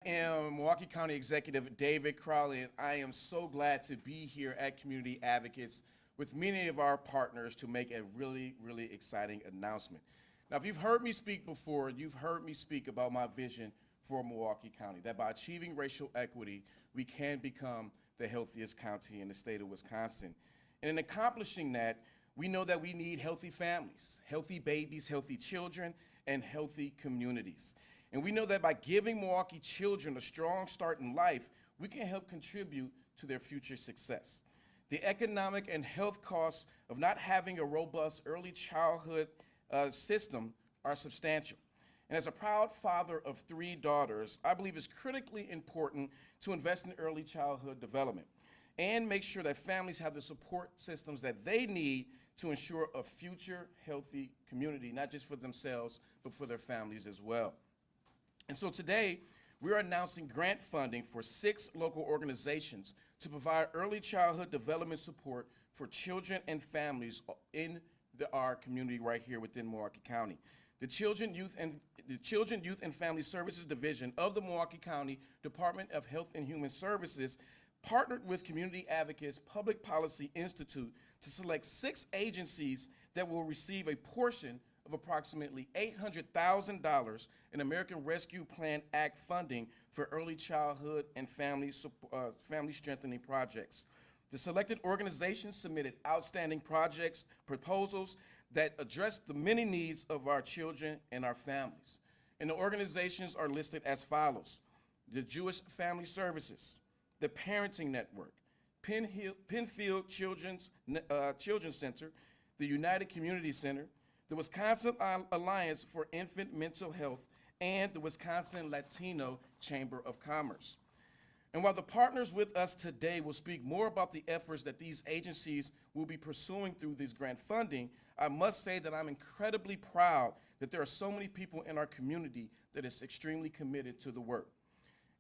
am Milwaukee County Executive David Crowley, and I am so glad to be here at Community Advocates with many of our partners to make a really, really exciting announcement. Now, if you've heard me speak before, you've heard me speak about my vision for Milwaukee County, that by achieving racial equity, we can become the healthiest county in the state of Wisconsin. And in accomplishing that, we know that we need healthy families, healthy babies, healthy children, and healthy communities. And we know that by giving Milwaukee children a strong start in life, we can help contribute to their future success. The economic and health costs of not having a robust early childhood system are substantial. And as a proud father of 3 daughters, I believe it's critically important to invest in early childhood development and make sure that families have the support systems that they need to ensure a future healthy community, not just for themselves, but for their families as well. And so today, we are announcing grant funding for 6 local organizations to provide early childhood development support for children and families in our community right here within Milwaukee County. The Children, Youth, and Family Services Division of the Milwaukee County Department of Health and Human Services partnered with Community Advocates Public Policy Institute to select 6 agencies that will receive a portion of approximately $800,000 in American Rescue Plan Act funding for early childhood and family strengthening projects. The selected organizations submitted outstanding projects proposals that address the many needs of our children and our families. And the organizations are listed as follows: the Jewish Family Services, the Parenting Network, Penfield Children's Center, the United Community Center, the Wisconsin Alliance for Infant Mental Health, and the Wisconsin Latino Chamber of Commerce. And while the partners with us today will speak more about the efforts that these agencies will be pursuing through this grant funding, I must say that I'm incredibly proud that there are so many people in our community that is extremely committed to the work.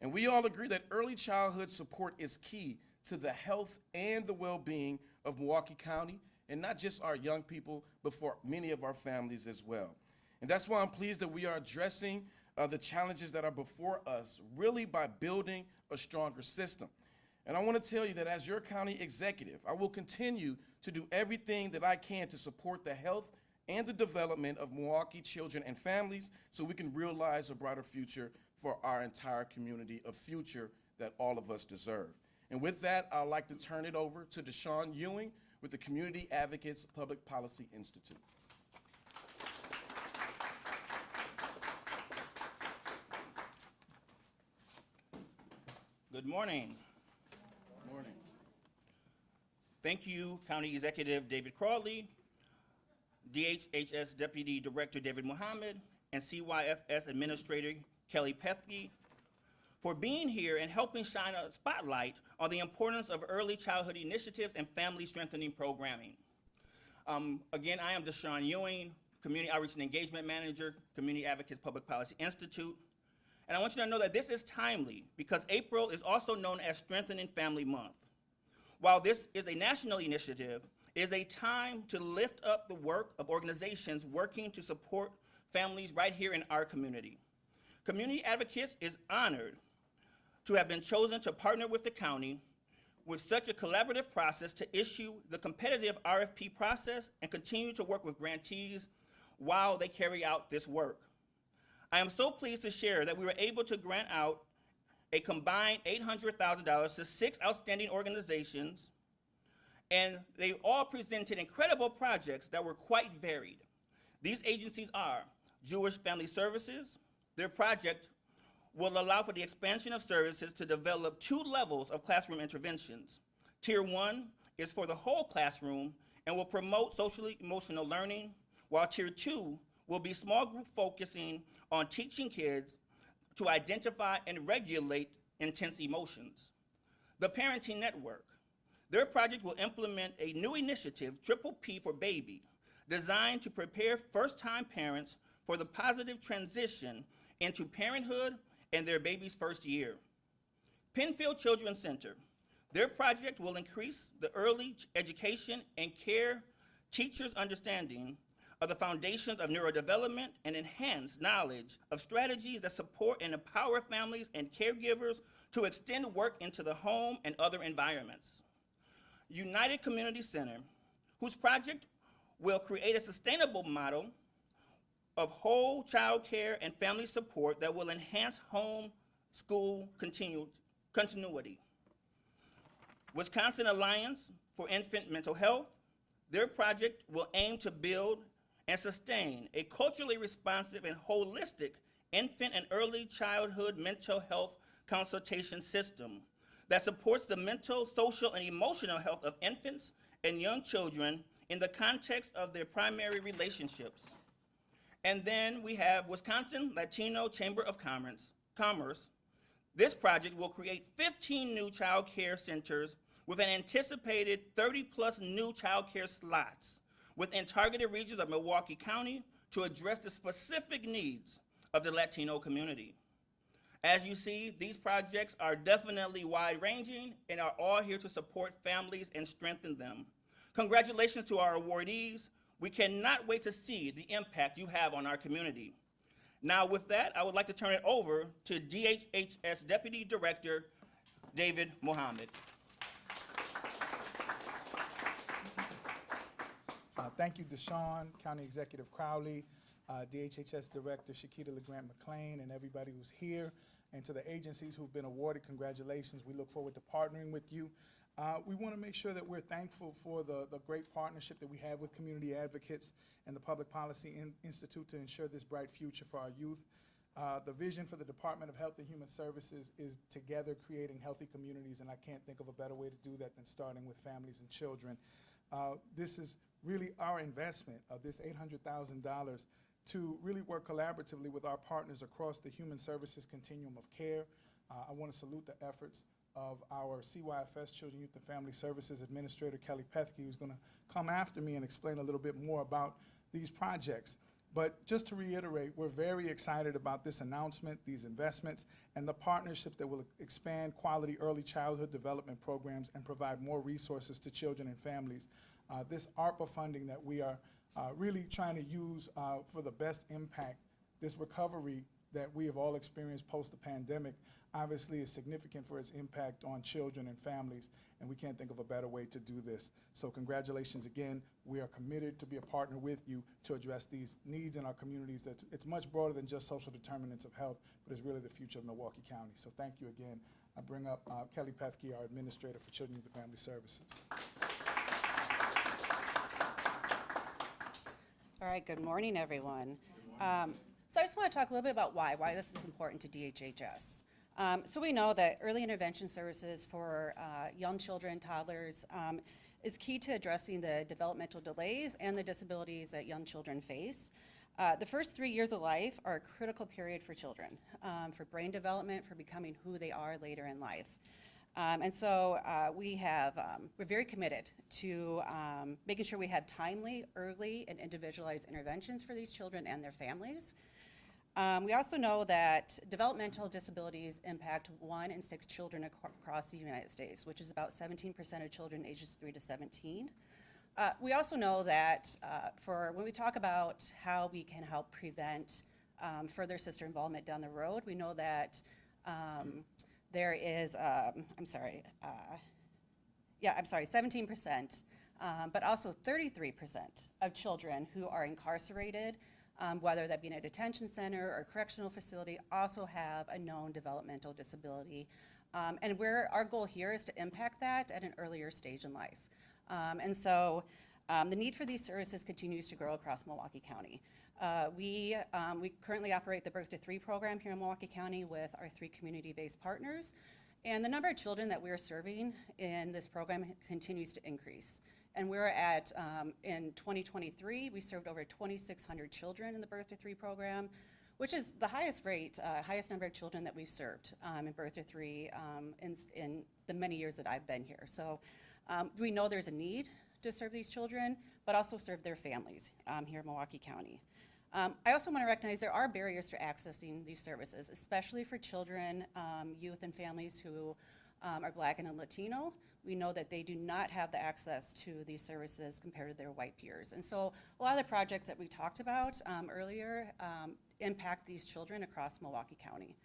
And we all agree that early childhood support is key to the health and the well-being of Milwaukee County, and not just our young people, but for many of our families as well. And that's why I'm pleased that we are addressing the challenges that are before us, really by building a stronger system. And I want to tell you that as your county executive, I will continue to do everything that I can to support the health and the development of Milwaukee children and families so we can realize a brighter future for our entire community, a future that all of us deserve. And with that, I'd like to turn it over to Deshaun Ewing with the Community Advocates Public Policy Institute. Good morning. Good morning. Thank you, County Executive David Crowley, DHHS Deputy Director David Muhammad, and CYFS Administrator Kelly Pethke for being here and helping shine a spotlight on the importance of early childhood initiatives and family strengthening programming. Again, I am Deshaun Ewing, Community Outreach and Engagement Manager, Community Advocates Public Policy Institute. And I want you to know that this is timely because April is also known as Strengthening Family Month. While this is a national initiative, it is a time to lift up the work of organizations working to support families right here in our community. Community Advocates is honored to have been chosen to partner with the county with such a collaborative process to issue the competitive RFP process and continue to work with grantees while they carry out this work. I am so pleased to share that we were able to grant out a combined $800,000 to 6 outstanding organizations, and they all presented incredible projects that were quite varied. These agencies are Jewish Family Services. Their project will allow for the expansion of services to develop 2 levels of classroom interventions. Tier 1 is for the whole classroom and will promote socially emotional learning, while Tier 2 will be small group focusing on teaching kids to identify and regulate intense emotions. The Parenting Network. Their project will implement a new initiative, Triple P for Baby, designed to prepare first-time parents for the positive transition into parenthood and their baby's first year. Penfield Children's Center. Their project will increase the early education and care teachers' understanding of the foundations of neurodevelopment and enhance knowledge of strategies that support and empower families and caregivers to extend work into the home and other environments. United Community Center, whose project will create a sustainable model of whole child care and family support that will enhance home school continuity. Wisconsin Alliance for Infant Mental Health, their project will aim to build and sustain a culturally responsive and holistic infant and early childhood mental health consultation system that supports the mental, social, and emotional health of infants and young children in the context of their primary relationships. And then we have Wisconsin Latino Chamber of Commerce. This project will create 15 new child care centers with an anticipated 30+ new child care slots within targeted regions of Milwaukee County to address the specific needs of the Latino community. As you see, these projects are definitely wide-ranging and are all here to support families and strengthen them. Congratulations to our awardees. We cannot wait to see the impact you have on our community. Now with that, I would like to turn it over to DHHS Deputy Director, David Mohammed. Thank you, Deshaun, County Executive Crowley, DHHS Director Shakita LeGrant-McLean, and everybody who's here, and to the agencies who've been awarded, congratulations. We look forward to partnering with you. We want to make sure that we're thankful for the great partnership that we have with community advocates and the Public Policy Institute to ensure this bright future for our youth. The vision for the Department of Health and Human Services is together creating healthy communities, and I can't think of a better way to do that than starting with families and children. This is really our investment of this $800,000 to really work collaboratively with our partners across the human services continuum of care. I want to salute the efforts of our CYFS Children, Youth, and Family Services Administrator, Kelly Pethke, who's going to come after me and explain a little bit more about these projects. But just to reiterate, we're very excited about this announcement, these investments, and the partnership that will expand quality early childhood development programs and provide more resources to children and families. This ARPA funding that we are really trying to use for the best impact, this recovery that we have all experienced post the pandemic, obviously is significant for its impact on children and families, and we can't think of a better way to do this. So congratulations again. We are committed to be a partner with you to address these needs in our communities. It's much broader than just social determinants of health, but it's really the future of Milwaukee County. So thank you again. I bring up Kelly Pethke, our Administrator for Children, Youth, and Family Services. All right, good morning, everyone. So I just want to talk a little bit about why this is important to DHHS. So we know that early intervention services for young children, toddlers, is key to addressing the developmental delays and the disabilities that young children face. The first 3 years of life are a critical period for children, for brain development, for becoming who they are later in life. And so we're very committed to making sure we have timely, early, and individualized interventions for these children and their families. We also know that developmental disabilities impact 1 in 6 children across the United States, which is about 17% of children ages 3 to 17. We also know that when we talk about how we can help prevent further sister involvement down the road, we know that there is, 17%, but also 33% of children who are incarcerated, whether that be in a detention center or correctional facility, also have a known developmental disability. And our goal here is to impact that at an earlier stage in life. And so the need for these services continues to grow across Milwaukee County. We currently operate the Birth to 3 program here in Milwaukee County with our 3 community-based partners. And the number of children that we're serving in this program continues to increase. And we're at, in 2023, we served over 2,600 children in the Birth to 3 program, which is the highest rate, highest number of children that we've served in Birth to 3 in the many years that I've been here. So we know there's a need to serve these children, but also serve their families here in Milwaukee County. I also want to recognize there are barriers to accessing these services, especially for children, youth, and families who are Black and Latino, we know that they do not have the access to these services compared to their white peers. And so a lot of the projects that we talked about earlier impact these children across Milwaukee County.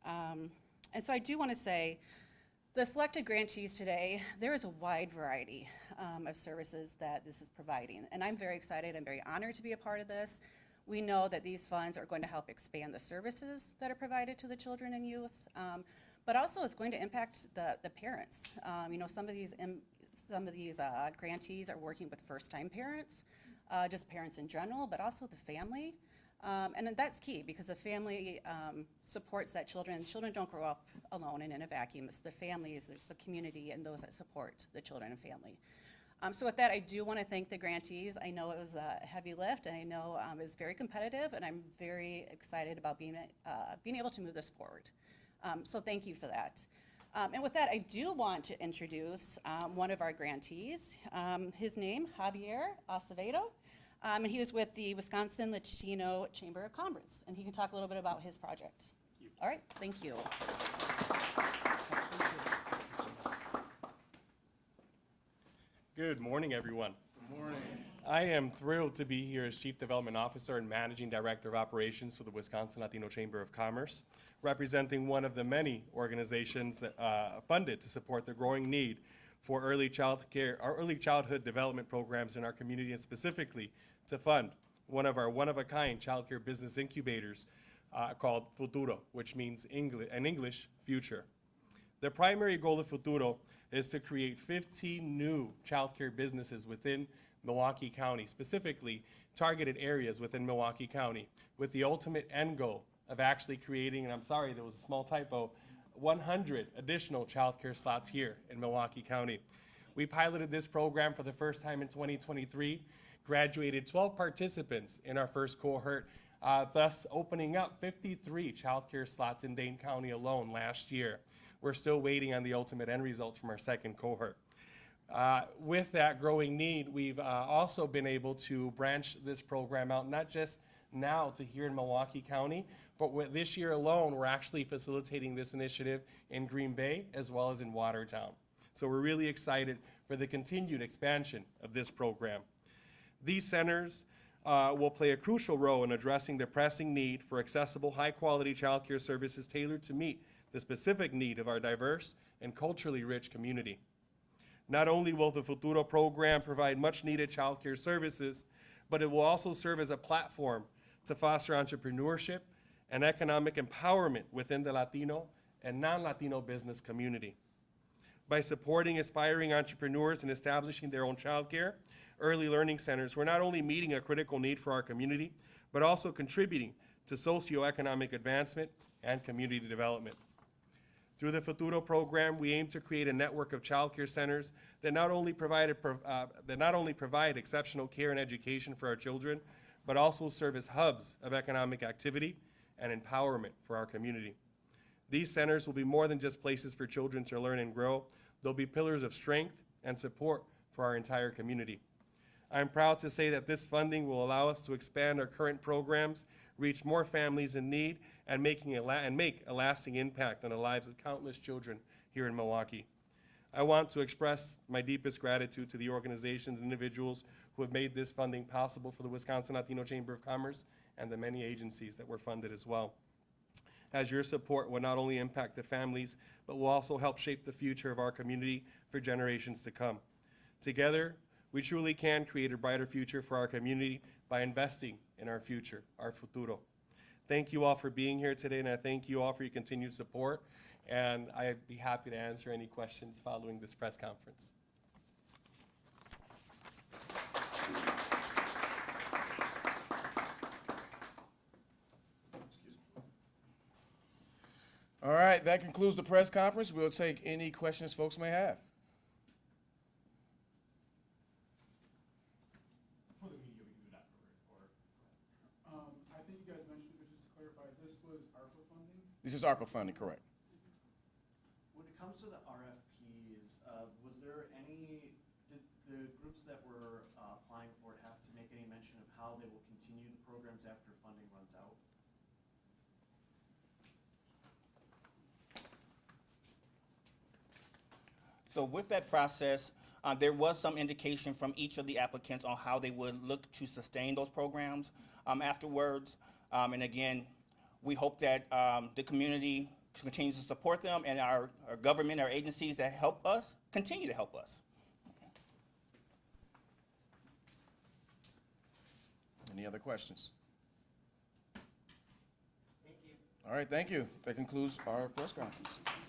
And so I do want to say, the selected grantees today, there is a wide variety of services that this is providing. And I'm very excited and very honored to be a part of this. We know that these funds are going to help expand the services that are provided to the children and youth, but also it's going to impact the parents. You know, some of these grantees are working with first-time parents, just parents in general, but also the family. And then that's key because the family supports that children. Children don't grow up alone and in a vacuum. It's the families, it's the community, and those that support the children and family. So with that, I do want to thank the grantees. I know it was a heavy lift, and I know it was very competitive, and I'm very excited about being able to move this forward. So thank you for that. And with that, I do want to introduce one of our grantees. His name, Javier Acevedo. And he is with the Wisconsin Latino Chamber of Commerce, and he can talk a little bit about his project. All right, thank you. Good morning, everyone. Good morning. I am thrilled to be here as Chief Development Officer and Managing Director of Operations for the Wisconsin Latino Chamber of Commerce, representing one of the many organizations that funded to support the growing need for early childhood development programs in our community, and specifically to fund one of our one-of-a-kind childcare business incubators called Futuro, which means in English, future. The primary goal of Futuro is to create 15 new childcare businesses within Milwaukee County, specifically targeted areas within Milwaukee County, with the ultimate end goal of actually creating, and I'm sorry, there was a small typo, 100 additional childcare slots here in Milwaukee County. We piloted this program for the first time in 2023, graduated 12 participants in our first cohort, thus opening up 53 childcare slots in Dane County alone last year. We're still waiting on the ultimate end results from our second cohort. With that growing need, we've also been able to branch this program out, not just now to here in Milwaukee County, but this year alone, we're actually facilitating this initiative in Green Bay as well as in Watertown. So we're really excited for the continued expansion of this program. These centers will play a crucial role in addressing the pressing need for accessible, high-quality childcare services tailored to meet the specific need of our diverse and culturally rich community. Not only will the Futuro program provide much-needed childcare services, but it will also serve as a platform to foster entrepreneurship and economic empowerment within the Latino and non-Latino business community. By supporting aspiring entrepreneurs and establishing their own childcare, early learning centers, we're not only meeting a critical need for our community, but also contributing to socioeconomic advancement and community development. Through the Futuro program, we aim to create a network of childcare centers that not only provide exceptional care and education for our children, but also serve as hubs of economic activity and empowerment for our community. These centers will be more than just places for children to learn and grow. They'll be pillars of strength and support for our entire community. I'm proud to say that this funding will allow us to expand our current programs, reach more families in need, and make a lasting impact on the lives of countless children here in Milwaukee. I want to express my deepest gratitude to the organizations and individuals who have made this funding possible for the Wisconsin Latino Chamber of Commerce and the many agencies that were funded as well. As your support will not only impact the families, but will also help shape the future of our community for generations to come. Together, we truly can create a brighter future for our community by investing in our future, our futuro. Thank you all for being here today, and I thank you all for your continued support, and I'd be happy to answer any questions following this press conference. All right, that concludes the press conference. We'll take any questions folks may have. For the media, we can do that first. I think you guys mentioned, but just to clarify, this was ARPA funding? This is ARPA funding, correct? When it comes to the RFPs, was there any, did the groups that were applying for it have to make any mention of how they will continue the programs after funding runs out? So with that process, there was some indication from each of the applicants on how they would look to sustain those programs afterwards. And again, we hope that the community continues to support them, and our government, our agencies that help us, continue to help us. Any other questions? All right, thank you. That concludes our press conference.